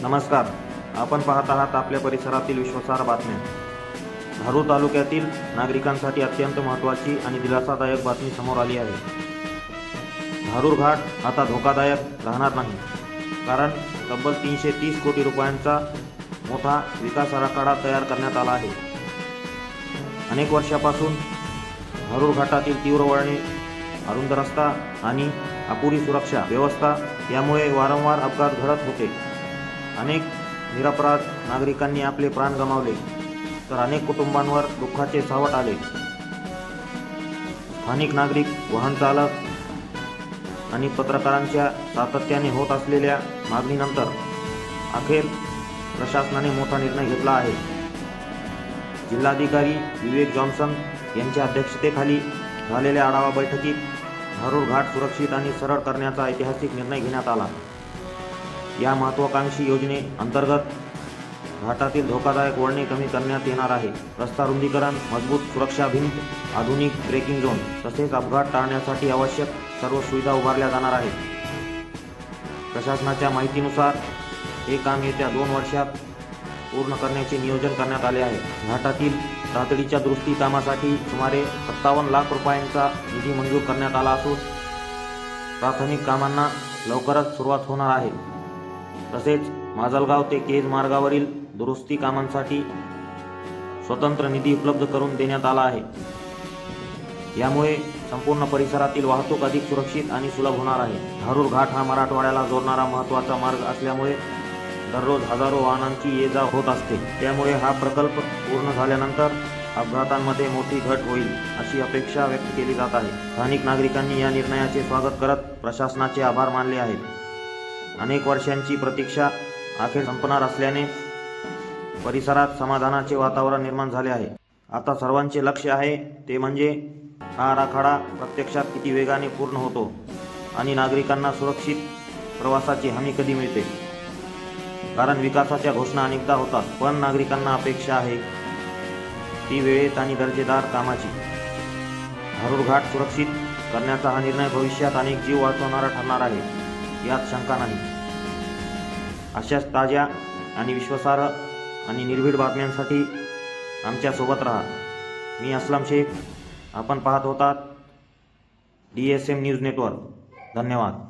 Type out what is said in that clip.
नमस्कार. आपण पाहत आहात आपल्या परिसरातील विश्वासार्ह बातम्या. धारूर तालुक्यातील नागरिकांसाठी अत्यंत महत्त्वाची आणि दिलासादायक बातमी समोर आली आहे. धारूर घाट आता धोकादायक राहणार नाही, कारण तब्बल 330 कोटी रुपयांचा मोठा विकास आराखडा तयार करण्यात आला आहे. अनेक वर्षापासून धारूर घाटातील तीव्र वळणे, अरुंद रस्ता आणि अपुरी सुरक्षा व्यवस्था यामुळे वारंवार अपघात घडत होते. अनेक निरपराध नागरिकांनी आपले प्राण गमावले, तर अनेक कुटुंबांवर दुःखाचे सावट आले. स्थानिक नागरिक, वाहन चालक आणि पत्रकारांच्या सातत्याने होत असलेल्या मागणीनंतर अखेर प्रशासनाने मोठा निर्णय घेतला आहे. जिल्हाधिकारी विवेक जॉन्सन यांच्या अध्यक्षतेखाली झालेल्या आढावा बैठकीत धारूर घाट सुरक्षित आणि सरळ करण्याचा ऐतिहासिक निर्णय घेण्यात आला. या महत्त्वाकांक्षी योजनेअंतर्गत घाटातील धोकादायक वळणे कमी करण्यात येणार आहे. रस्ता रुंदीकरण, मजबूत सुरक्षा भिंत, आधुनिक ब्रेकिंग झोन तसेच अपघात टाळण्यासाठी आवश्यक सर्व सुविधा उभारल्या जाणार आहेत. प्रशासनाच्या माहितीनुसार हे काम येत्या 2 वर्षात पूर्ण करण्याचे नियोजन करण्यात आले आहे. घाटातील तातडीच्या दुरुस्ती कामासाठी सुमारे 57 लाख रुपयांचा निधी मंजूर करण्यात आला असून प्राथमिक कामांना लवकरच सुरुवात होणार आहे. तसेच माजलगाव ते केज मार्गावरील दुरुस्ती कामांसाठी स्वतंत्र निधी उपलब्ध करून देण्यात आला आहे. यामुळे संपूर्ण परिसरातील वाहतूक अधिक सुरक्षित आणि सुलभ होणार आहे. धारूर घाट हा मराठवाड्याला जोडणारा महत्त्वाचा मार्ग असल्यामुळे दररोज हजारो वाहनांची ये-जा होत असते. त्यामुळे हा प्रकल्प पूर्ण झाल्यानंतर अपघातांमध्ये मोठी घट होईल अशी अपेक्षा व्यक्त केली जात आहे. स्थानिक नागरिकांनी या निर्णयाचे स्वागत करत प्रशासनाचे आभार मानले आहेत. अनेक वर्षांची प्रतीक्षा अखेर संपणार असल्याने परिसरात समाधानाचे वातावरण निर्माण झाले आहे. आता सर्वांचे लक्ष आहे ते म्हणजे हा आराखडा प्रत्यक्षात किती वेगाने पूर्ण होतो आणि नागरिकांना सुरक्षित प्रवासाची हमी कधी मिळते. कारण विकासाच्या घोषणा अनेकदा होतात, पण नागरिकांना अपेक्षा आहे ती वेळेत आणि दर्जेदार कामाची. धारूर घाट सुरक्षित करण्याचा हा निर्णय भविष्यात अनेक जीव वाचवणारा ठरणार आहे, यात शंका नाही. अशाच ताज्या आणि विश्वासार्ह आणि निर्भीड बातम्यांसाठी आमच्या सोबत राहा. मी असलम शेख. आपण पाहत होतात DSM न्यूज नेटवर्क. धन्यवाद.